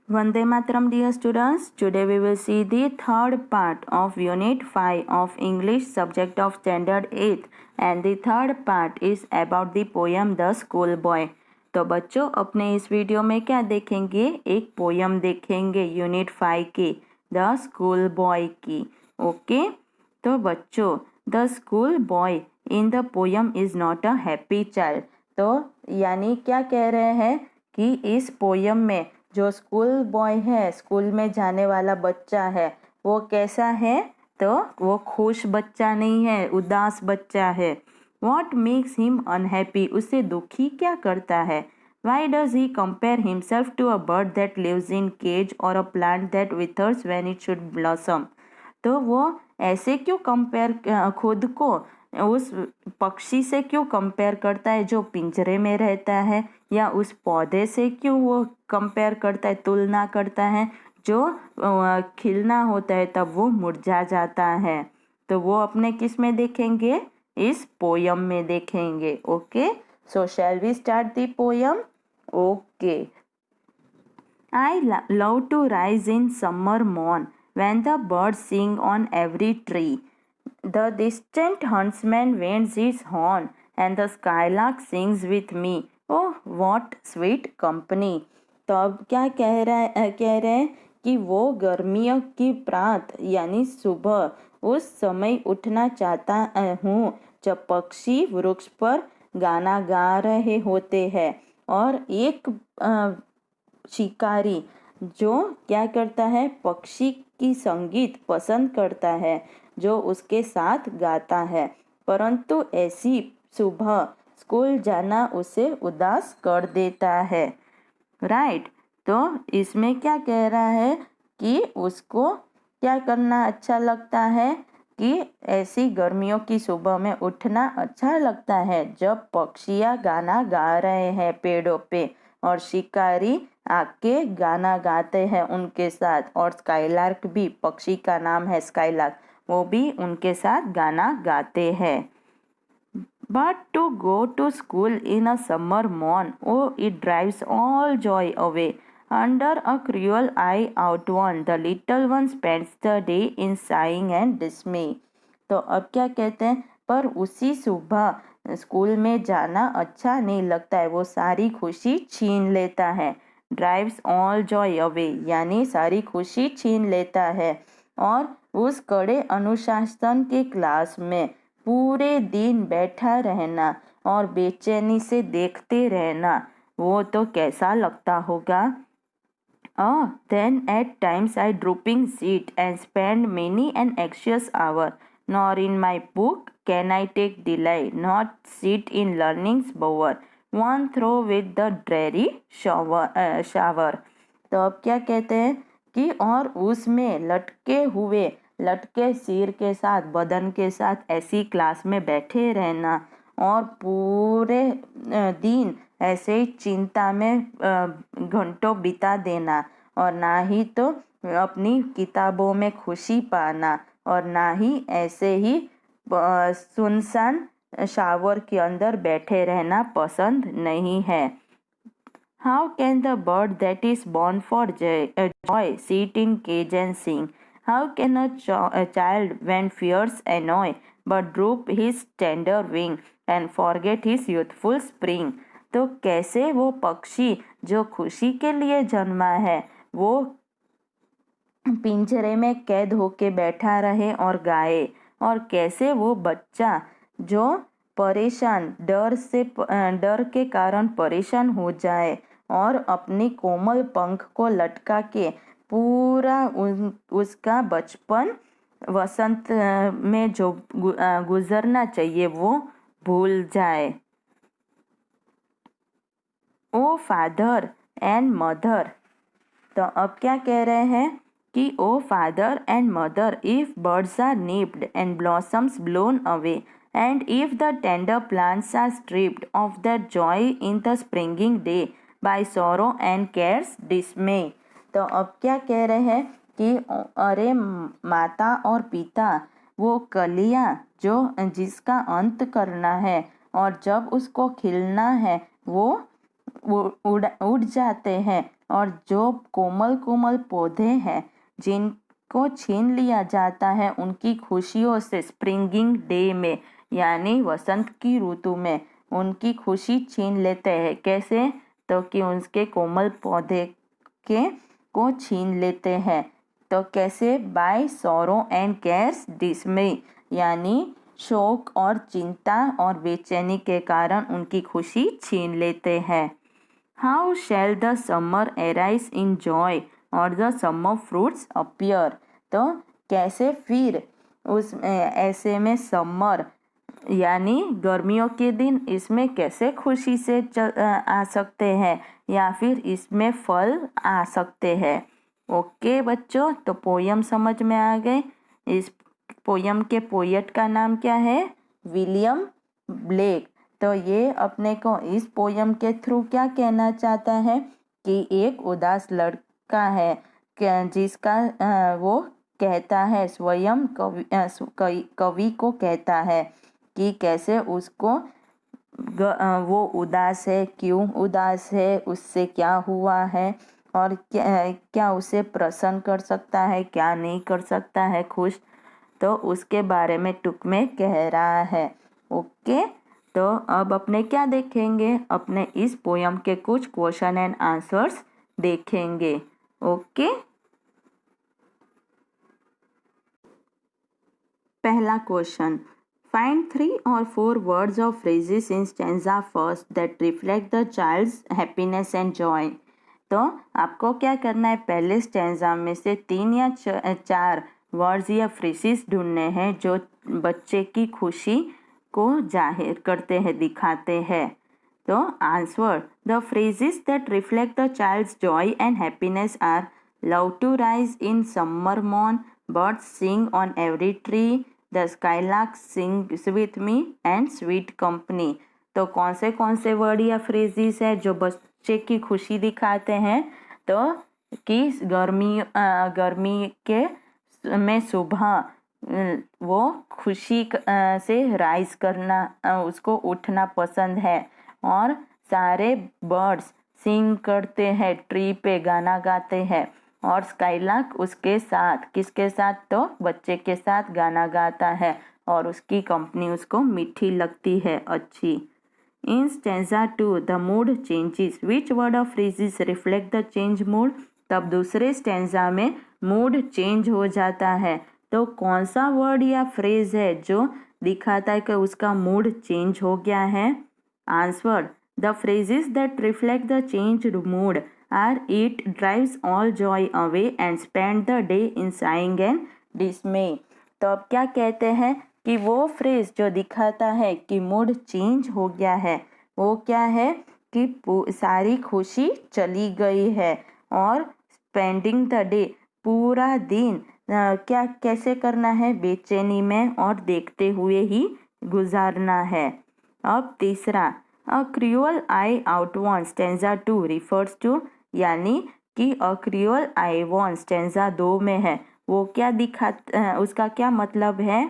Vande Mataram, dear students. Today we will see the third part of Unit 5 of English subject of Standard 8 and the third part is about the poem The School Boy. तो बच्चों अपने इस video में क्या देखेंगे, एक poem देखेंगे unit 5 की, द स्कूल बॉय की. ओके, तो बच्चों the school boy in the poem is not a happy child. तो यानी क्या कह रहे हैं कि इस पोयम में जो स्कूल बॉय है, स्कूल में जाने वाला बच्चा है, वो कैसा है, तो वो खुश बच्चा नहीं है, उदास बच्चा है. वॉट मेक्स हिम अनहैप्पी, उसे दुखी क्या करता है. Why does he compare himself to a bird that lives in cage और a plant that withers when it should blossom. तो वो ऐसे क्यों कंपेयर खुद को उस पक्षी से क्यों कंपेयर करता है जो पिंजरे में रहता है, या उस पौधे से क्यों वो कंपेयर करता है, तुलना करता है जो खिलना होता है तब वो मुरझा जाता है. तो वो अपने किस में देखेंगे, इस पोयम में देखेंगे. Okay, so shall we start the poem. Okay. I love to rise in summer morn when the birds sing on every tree. The distant huntsman winds his horn and the skylark sings with me. Oh, what sweet company. तो अब क्या कह रहे हैं कि वो गर्मियों की प्रात यानी सुबह उस समय उठना चाहता हूँ जब पक्षी वृक्ष पर गाना गा रहे होते हैं और एक शिकारी जो क्या करता है, पक्षी की संगीत पसंद करता है जो उसके साथ गाता है. परंतु ऐसी सुबह स्कूल जाना उसे उदास कर देता है. राइट. तो इसमें क्या कह रहा है कि उसको क्या करना अच्छा लगता है, कि ऐसी गर्मियों की सुबह में उठना अच्छा लगता है जब पक्षियाँ गाना गा रहे हैं पेड़ों पे और शिकारी आके गाना गाते हैं उनके साथ, और स्काईलार्क भी, पक्षी का नाम है स्काईलार्क, वो भी उनके साथ गाना गाते हैं. But to go to school in a summer morn, oh, it drives all joy away. Under a cruel eye outworn, the little one spends the day in sighing and dismay. तो अब क्या कहते हैं, पर उसी सुबह स्कूल में जाना अच्छा नहीं लगता है, वो सारी खुशी छीन लेता है. ड्राइव्स ऑल जॉय अवे यानी सारी खुशी छीन लेता है. और उस कड़े अनुशासन के क्लास में पूरे दिन बैठा रहना और बेचैनी से देखते रहना, वो तो कैसा लगता होगा. Then at times I drooping sit and spend many an anxious hour, nor in my book can I take delight, not sit in learning's bower, one throw with the dreary shower. तो अब क्या कहते हैं कि और उसमें लटके सिर के साथ, बदन के साथ ऐसी क्लास में बैठे रहना और पूरे दिन ऐसे ही चिंता में घंटों बिता देना, और ना ही तो अपनी किताबों में खुशी पाना, और ना ही ऐसे ही सुनसान शावर के अंदर बैठे रहना पसंद नहीं है. How can the bird that is born for joy sit in cage and sing? How can a child when fears annoy but droop his tender wing and forget his youthful spring? तो कैसे वो पक्षी जो खुशी के लिए जन्मा है वो पिंजरे में कैद होके बैठा रहे और गाए, और कैसे वो बच्चा जो परेशान डर के कारण परेशान हो जाए और अपनी कोमल पंख को लटका के पूरा उसका बचपन वसंत में जो गुजरना चाहिए वो भूल जाए. O father and mother. तो अब क्या कह रहे हैं कि O father and mother, if birds are nipped and blossoms blown away, and if the tender plants are stripped of their joy in the springing day by sorrow and care's dismay. तो अब क्या कह रहे हैं कि अरे माता और पिता, वो कलियां जो जिसका अंत करना है और जब उसको खिलना है वो उड़ जाते हैं और जो कोमल कोमल पौधे हैं जिनको छीन लिया जाता है उनकी खुशियों से स्प्रिंगिंग डे में यानी वसंत की ऋतु में उनकी खुशी छीन लेते हैं। कैसे? तो कि उसके कोमल पौधे के को छीन लेते हैं। तो कैसे? By sorrow and cares dismay यानी शोक और चिंता और बेचैनी के कारण उनकी खुशी छीन लेते हैं। How shell the summer arise in joy और द समर फ्रूट्स अपीयर। तो कैसे फिर उस ऐसे में समर यानी गर्मियों के दिन इसमें कैसे खुशी से आ सकते हैं या फिर इसमें फल आ सकते हैं। ओके बच्चों, तो पोयम समझ में आ गए। इस पोयम के पोएट का नाम क्या है? William Blake. तो ये अपने को इस पोयम के थ्रू क्या कहना चाहता है कि एक उदास लड़का है जिसका वो कहता है स्वयं कवि को कहता है कि कैसे उसको वो उदास है, क्यों उदास है, उससे क्या हुआ है और क्या उसे प्रसन्न कर सकता है, क्या नहीं कर सकता है खुश। तो उसके बारे में टुक में कह रहा है। ओके, तो अब अपने क्या देखेंगे? अपने इस पोयम के कुछ क्वेश्चन एंड आंसर्स देखेंगे। ओके, पहला question, find 3 or 4 words or phrases in stanza first that reflect the child's happiness and joy। तो आपको क्या करना है? पहले स्टैंजा में से 3 या 4 वर्ड्स या फ्रेजेस ढूंढने हैं जो बच्चे की खुशी को जाहिर करते हैं, दिखाते हैं। तो answer, the phrases that reflect the child's joy and happiness are love to rise in summer morn, birds sing on every tree, the skylark sings with me and sweet company. तो कौन से वर्ड या phrases है जो बच्चे की खुशी दिखाते हैं? तो कि गर्मी के में सुबह वो खुशी से राइज करना, उसको उठना पसंद है और सारे बर्ड्स सिंग करते हैं, ट्री पे गाना गाते हैं और स्काईलार्क उसके साथ, किसके साथ? तो बच्चे के साथ गाना गाता है और उसकी कंपनी उसको मीठी लगती है, अच्छी। In stanza 2 the mood changes, which word or phrases reflect the change mood। तब दूसरे स्टेंजा में मूड चेंज हो जाता है, तो कौन सा वर्ड या फ्रेज है जो दिखाता है कि उसका मूड चेंज हो गया है? Answer, the phrases that reflect the changed mood are it drives all joy away and spend the day in sighing and dismay. तो अब क्या कहते हैं कि वो फ्रेज जो दिखाता है कि मूड चेंज हो गया है वो क्या है कि सारी खुशी चली गई है और स्पेंडिंग द डे, पूरा दिन क्या कैसे करना है? बेचैनी में और देखते हुए ही गुजारना है। अब तीसरा, a cruel eye out one stanza 2 refers to, यानी कि a cruel eye one stanza 2 में है वो क्या उसका क्या मतलब है?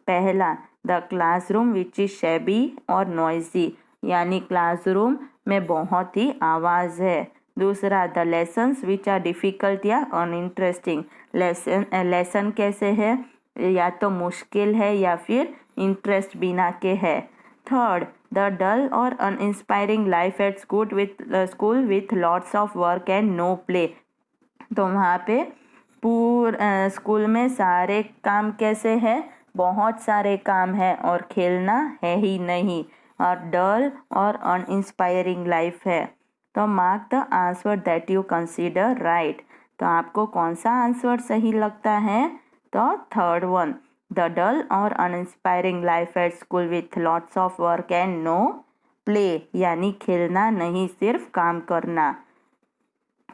पहला, the classroom which is shabby और नॉइजी, यानी क्लासरूम में बहुत ही आवाज़ है। दूसरा, the lessons which are difficult या अनइंटरेस्टिंग, लेसन कैसे है? या तो मुश्किल है या फिर इंटरेस्ट बिना के है। थर्ड, द डल और uninspiring life at school with lots of work and no play. तो वहाँ पे स्कूल में सारे काम कैसे है? बहुत सारे काम है और खेलना है ही नहीं, और डल और अनइंस्पायरिंग लाइफ है। तो mark the answer that you consider right. तो आपको कौन सा आंसर सही लगता है? तो थर्ड वन, द डल और uninspiring life at school with lots of work and no play, यानी खेलना नहीं, सिर्फ काम करना।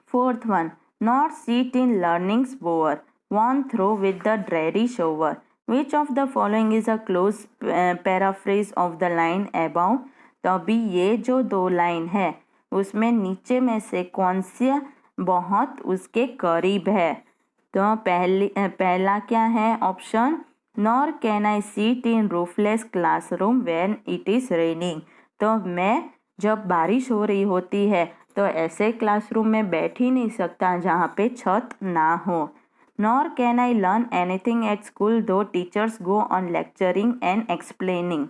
Fourth one, not sit in learning's bower, worn through with the dreary shower. Which of the following is a close paraphrase of the line above? तो अभी ये जो 2 लाइन है उसमें नीचे में से कौन सा बहुत उसके करीब है? तो पहला क्या है option? Nor can I sit in roofless classroom when it is raining. तो मैं जब बारिश हो रही होती है तो ऐसे क्लासरूम में बैठ ही नहीं सकता जहाँ पे छत ना हो। Nor can I learn anything at school though teachers go on lecturing and explaining।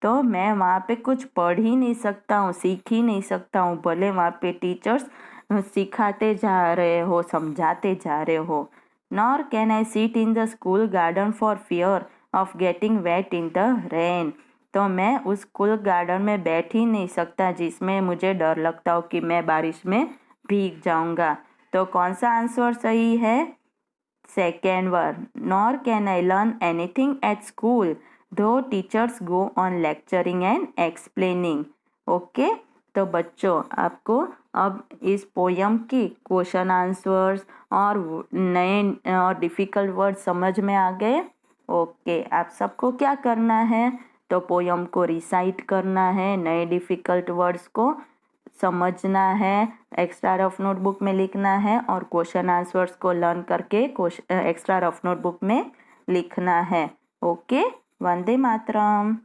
तो मैं वहाँ पे कुछ पढ़ ही नहीं सकता हूँ, सीख ही नहीं सकता हूँ, भले वहाँ पे टीचर्स सिखाते जा रहे हो, समझाते जा रहे हो। Nor can I sit in the school garden for fear of getting wet in the rain। तो मैं उस स्कूल गार्डन में बैठ ही नहीं सकता जिसमें मुझे डर लगता हो कि मैं बारिश में भीग जाऊंगा। तो कौन सा आंसर सही है? Second word. Nor can I learn anything at school though teachers go on lecturing and explaining. Okay, तो बच्चों आपको अब इस पोयम की क्वेश्चन आंसर्स और नए और डिफ़िकल्ट वर्ड समझ में आ गए। ओके, आप सबको क्या करना है? तो पोयम को रिसाइट करना है, नए डिफ़िकल्ट वर्ड्स को समझना है, एक्स्ट्रा रफ नोटबुक में लिखना है और क्वेश्चन आंसर्स को लर्न करके एक्स्ट्रा रफ नोटबुक में लिखना है। ओके, वंदे मातरम।